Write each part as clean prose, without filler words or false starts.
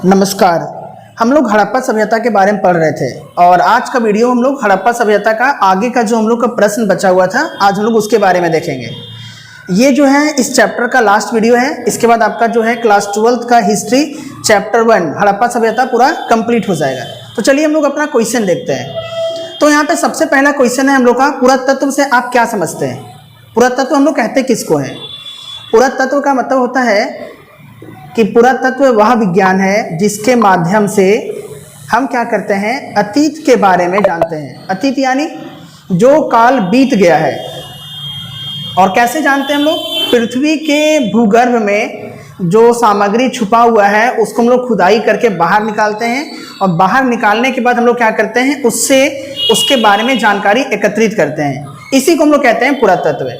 नमस्कार। हम लोग हड़प्पा सभ्यता के बारे में पढ़ रहे थे और आज का वीडियो हम लोग हड़प्पा सभ्यता का आगे का जो हम लोग का प्रश्न बचा हुआ था आज हम लोग उसके बारे में देखेंगे। ये जो है इस चैप्टर का लास्ट वीडियो है। इसके बाद आपका जो है क्लास 12th का हिस्ट्री चैप्टर 1 हड़प्पा सभ्यता पूरा कंप्लीट हो जाएगा। तो चलिए हम लोग अपना क्वेश्चन देखते हैं। तो यहाँ पे सबसे पहला क्वेश्चन है हम लोग का, पुरातत्व से आप क्या समझते हैं? पुरातत्व हम लोग कहते किसको है? पुरातत्व का मतलब होता है कि पुरातत्व वह विज्ञान है जिसके माध्यम से हम क्या करते हैं, अतीत के बारे में जानते हैं। अतीत यानी जो काल बीत गया है। और कैसे जानते हैं हम लोग? पृथ्वी के भूगर्भ में जो सामग्री छुपा हुआ है उसको हम लोग खुदाई करके बाहर निकालते हैं और बाहर निकालने के बाद हम लोग क्या करते हैं, उसके बारे में जानकारी एकत्रित करते हैं। इसी को हम लोग कहते हैं पुरातत्व।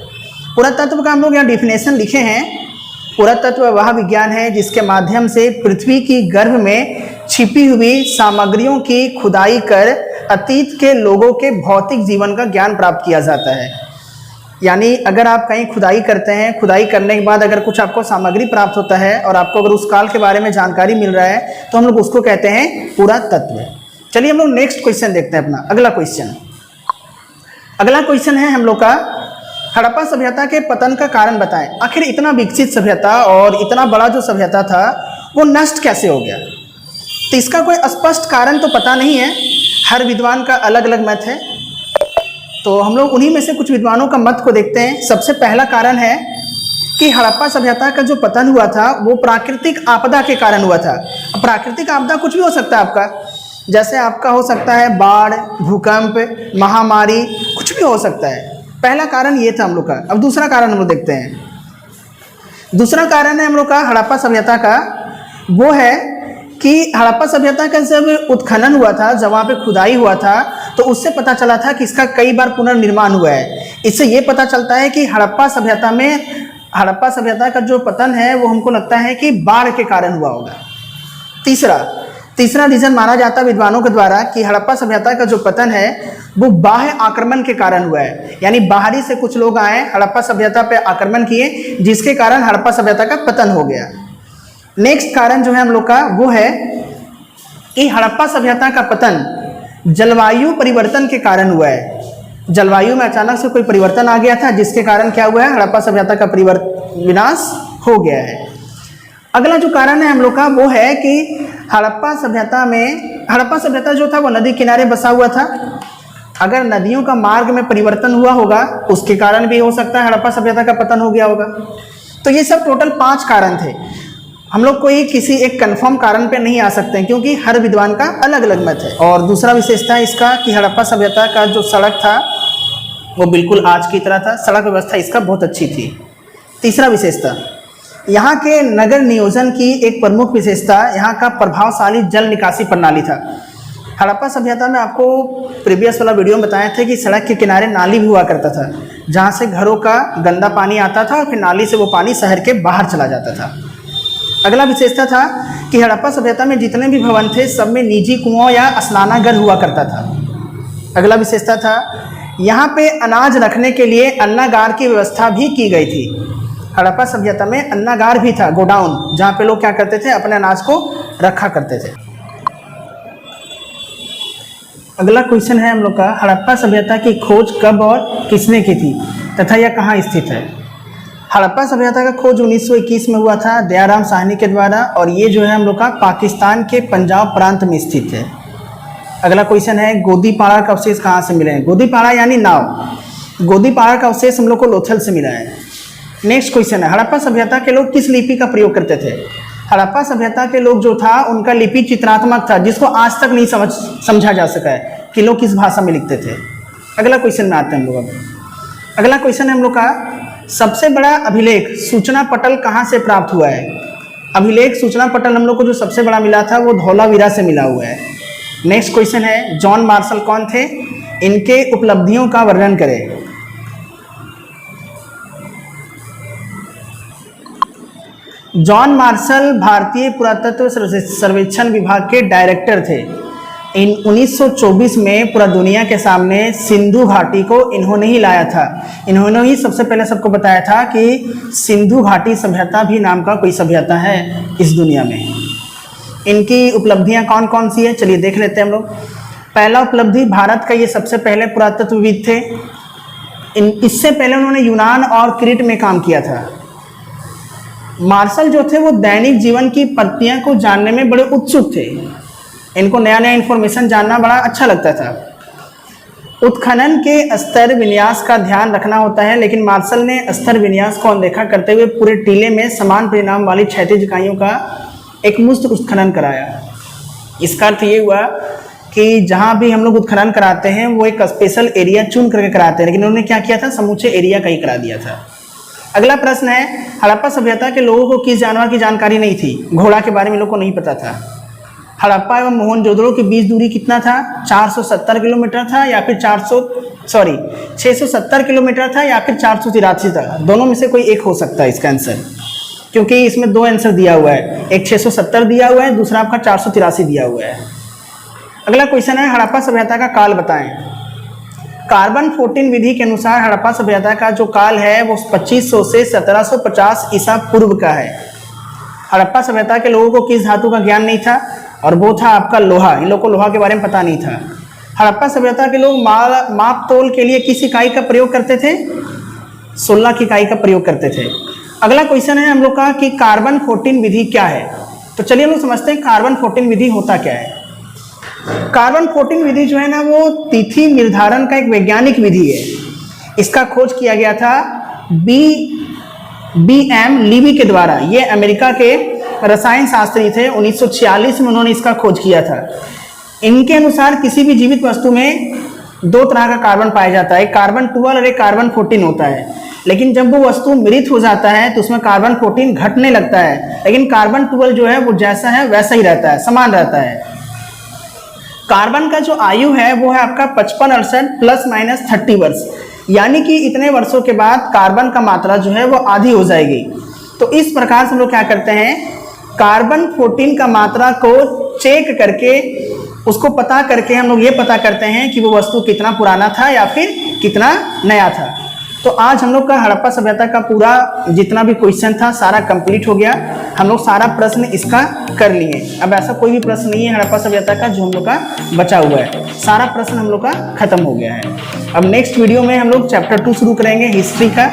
पुरातत्व का हम लोग यहाँ डिफिनेशन लिखे हैं। पुरातत्व वह विज्ञान है जिसके माध्यम से पृथ्वी की गर्भ में छिपी हुई सामग्रियों की खुदाई कर अतीत के लोगों के भौतिक जीवन का ज्ञान प्राप्त किया जाता है। यानी अगर आप कहीं खुदाई करते हैं, खुदाई करने के बाद अगर कुछ आपको सामग्री प्राप्त होता है और आपको अगर उस काल के बारे में जानकारी मिल रहा है तो हम लोग उसको कहते हैं पुरातत्व। चलिए हम लोग नेक्स्ट क्वेश्चन देखते हैं अपना अगला क्वेश्चन। अगला क्वेश्चन है हम लोग का, हड़प्पा सभ्यता के पतन का कारण बताएं। आखिर इतना विकसित सभ्यता और इतना बड़ा जो सभ्यता था वो नष्ट कैसे हो गया? तो इसका कोई स्पष्ट कारण तो पता नहीं है, हर विद्वान का अलग अलग मत है। तो हम लोग उन्हीं में से कुछ विद्वानों का मत को देखते हैं। सबसे पहला कारण है कि हड़प्पा सभ्यता का जो पतन हुआ था वो प्राकृतिक आपदा के कारण हुआ था। अब प्राकृतिक आपदा कुछ भी हो सकता है आपका, जैसे आपका हो सकता है बाढ़, भूकंप, महामारी, कुछ भी हो सकता है। पहला कारण ये था हम लोग का। अब दूसरा कारण हम लोग देखते हैं। दूसरा कारण है हम लोग का हड़प्पा सभ्यता का, वो है कि हड़प्पा सभ्यता का जब उत्खनन हुआ था, जब वहाँ पे खुदाई हुआ था तो उससे पता चला था कि इसका कई बार पुनर्निर्माण हुआ है। इससे ये पता चलता है कि हड़प्पा सभ्यता का जो पतन है वो हमको लगता है कि बाढ़ के कारण हुआ होगा। तीसरा रीजन माना जाता है विद्वानों के द्वारा कि हड़प्पा सभ्यता का जो पतन है वो बाह्य आक्रमण के कारण हुआ है। यानी बाहरी से कुछ लोग आए, हड़प्पा सभ्यता पे आक्रमण किए, जिसके कारण हड़प्पा सभ्यता का पतन हो गया। नेक्स्ट कारण जो है हम लोग का वो है कि हड़प्पा सभ्यता का पतन जलवायु परिवर्तन के कारण हुआ है। जलवायु में अचानक से कोई परिवर्तन आ गया था जिसके कारण क्या हुआ है, हड़प्पा सभ्यता का विनाश हो गया है। अगला जो कारण है हम लोग का वो है कि हड़प्पा सभ्यता जो था वो नदी किनारे बसा हुआ था। अगर नदियों का मार्ग में परिवर्तन हुआ होगा उसके कारण भी हो सकता है हड़प्पा सभ्यता का पतन हो गया होगा। तो ये सब टोटल 5 कारण थे। हम लोग कोई किसी एक कंफर्म कारण पे नहीं आ सकते हैं क्योंकि हर विद्वान का अलग अलग मत है। और दूसरा विशेषता है इसका कि हड़प्पा सभ्यता का जो सड़क था वो बिल्कुल आज की तरह था, सड़क व्यवस्था इसका बहुत अच्छी थी। तीसरा विशेषता, यहाँ के नगर नियोजन की एक प्रमुख विशेषता यहाँ का प्रभावशाली जल निकासी प्रणाली था। हड़प्पा सभ्यता में आपको प्रीवियस वाला वीडियो में बताए थे कि सड़क के किनारे नाली भी हुआ करता था जहाँ से घरों का गंदा पानी आता था और फिर नाली से वो पानी शहर के बाहर चला जाता था। अगला विशेषता था कि हड़प्पा सभ्यता में जितने भी भवन थे सब में निजी कुआं या स्नानागार हुआ करता था। अगला विशेषता था यहाँ पे अनाज रखने के लिए अन्नागार की व्यवस्था भी की गई थी। हड़प्पा सभ्यता में अन्नागार भी था, गोडाउन, जहाँ पे लोग क्या करते थे, अपने अनाज को रखा करते थे। अगला क्वेश्चन है हम लोग का, हड़प्पा सभ्यता की खोज कब और किसने की थी तथा यह कहाँ स्थित है? हड़प्पा सभ्यता का खोज 1921 में हुआ था दयाराम साहनी के द्वारा और ये जो है हम लोग का पाकिस्तान के पंजाब प्रांत में स्थित है। अगला क्वेश्चन है, गोदीपाड़ा का अवशेष कहाँ से मिले हैं? गोदीपाड़ा यानी नाव। गोदीपाड़ा का अवशेष हम लोग को लोथल से मिला है। नेक्स्ट क्वेश्चन है, हड़प्पा सभ्यता के लोग किस लिपि का प्रयोग करते थे? हड़प्पा सभ्यता के लोग जो था उनका लिपि चित्रात्मक था जिसको आज तक नहीं समझा जा सका है कि लोग किस भाषा में लिखते थे। अगला क्वेश्चन में आते हैं हम लोग। अगला क्वेश्चन है हम लोग का, सबसे बड़ा अभिलेख सूचना पटल कहाँ से प्राप्त हुआ है? अभिलेख सूचना पटल हम लोग को जो सबसे बड़ा मिला था वो धौलावीरा से मिला हुआ है। नेक्स्ट क्वेश्चन है, जॉन मार्शल कौन थे? इनके उपलब्धियों का वर्णन करें। जॉन मार्शल भारतीय पुरातत्व सर्वेक्षण विभाग के डायरेक्टर थे। 1924 में पूरा दुनिया के सामने सिंधु घाटी को इन्होंने ही लाया था। इन्होंने ही सबसे पहले सबको बताया था कि सिंधु घाटी सभ्यता भी नाम का कोई सभ्यता है इस दुनिया में। इनकी उपलब्धियां कौन कौन सी है, चलिए देख लेते हैं हम लोग। पहला उपलब्धि, भारत का ये सबसे पहले पुरातत्वविद थे। इससे पहले उन्होंने यूनान और क्रीट में काम किया था। मार्शल जो थे वो दैनिक जीवन की प्रक्रिया को जानने में बड़े उत्सुक थे। इनको नया नया इन्फॉर्मेशन जानना बड़ा अच्छा लगता था। उत्खनन के स्तर विन्यास का ध्यान रखना होता है, लेकिन मार्शल ने स्तर विन्यास को अनदेखा करते हुए पूरे टीले में समान परिणाम वाली क्षैतिज इकाइयों का एक मुक्त उत्खनन कराया। इसका अर्थ ये हुआ कि जहाँ भी हम लोग उत्खनन कराते हैं वो एक स्पेशल एरिया चुन करके कराते हैं, लेकिन उन्होंने क्या किया था, समूचे एरिया का ही करा दिया था। अगला प्रश्न है, हड़प्पा सभ्यता के लोगों को किस जानवर की जानकारी नहीं थी? घोड़ा के बारे में लोगों को नहीं पता था। हड़प्पा एवं मोहनजोदड़ो के बीच दूरी कितना था? 470 किलोमीटर था या फिर 670 किलोमीटर था या फिर 483 था। दोनों में से कोई एक हो सकता है इसका आंसर, क्योंकि इसमें दो आंसर दिया हुआ है, एक 670 दिया हुआ है, दूसरा आपका 483 दिया हुआ है। अगला क्वेश्चन है, हड़प्पा सभ्यता का काल बताएं। कार्बन 14 विधि के अनुसार हड़प्पा सभ्यता का जो काल है वो 2500 से 1750 ईसा पूर्व का है। हड़प्पा सभ्यता के लोगों को किस धातु का ज्ञान नहीं था? और वो था आपका लोहा। इन लोगों को लोहा के बारे में पता नहीं था। हड़प्पा सभ्यता के लोग माप तोल के लिए किस इकाई का प्रयोग करते थे? 16 की इकाई का प्रयोग करते थे। अगला क्वेश्चन है हम लोग का कि कार्बन 14 विधि क्या है? तो चलिए हम लोग समझते हैं कार्बन 14 विधि होता क्या है। कार्बन 14 विधि जो है ना वो तिथि निर्धारण का एक वैज्ञानिक विधि है। इसका खोज किया गया था BM लीवी के द्वारा। ये अमेरिका के रसायन शास्त्री थे। 1946 में उन्होंने इसका खोज किया था। इनके अनुसार किसी भी जीवित वस्तु में दो तरह का कार्बन पाया जाता है, एक कार्बन 12 और एक कार्बन 14 होता है। लेकिन जब वो वस्तु मृत हो जाता है तो उसमें कार्बन 14 घटने लगता है, लेकिन कार्बन 12 जो है वो जैसा है वैसा ही रहता है, समान रहता है। कार्बन का जो आयु है वो है आपका 55 प्लस माइनस 30 वर्ष, यानी कि इतने वर्षों के बाद कार्बन का मात्रा जो है वो आधी हो जाएगी। तो इस प्रकार से हम लोग क्या करते हैं, कार्बन 14 का मात्रा को चेक करके उसको पता करके हम लोग ये पता करते हैं कि वो वस्तु कितना पुराना था या फिर कितना नया था। तो आज हम लोग का हड़प्पा सभ्यता का पूरा जितना भी क्वेश्चन था सारा कंप्लीट हो गया। हम लोग सारा प्रश्न इसका कर लिए। अब ऐसा कोई भी प्रश्न नहीं है हड़प्पा सभ्यता का जो हम लोग का बचा हुआ है, सारा प्रश्न हम लोग का खत्म हो गया है। अब नेक्स्ट वीडियो में हम लोग चैप्टर 2 शुरू करेंगे हिस्ट्री का।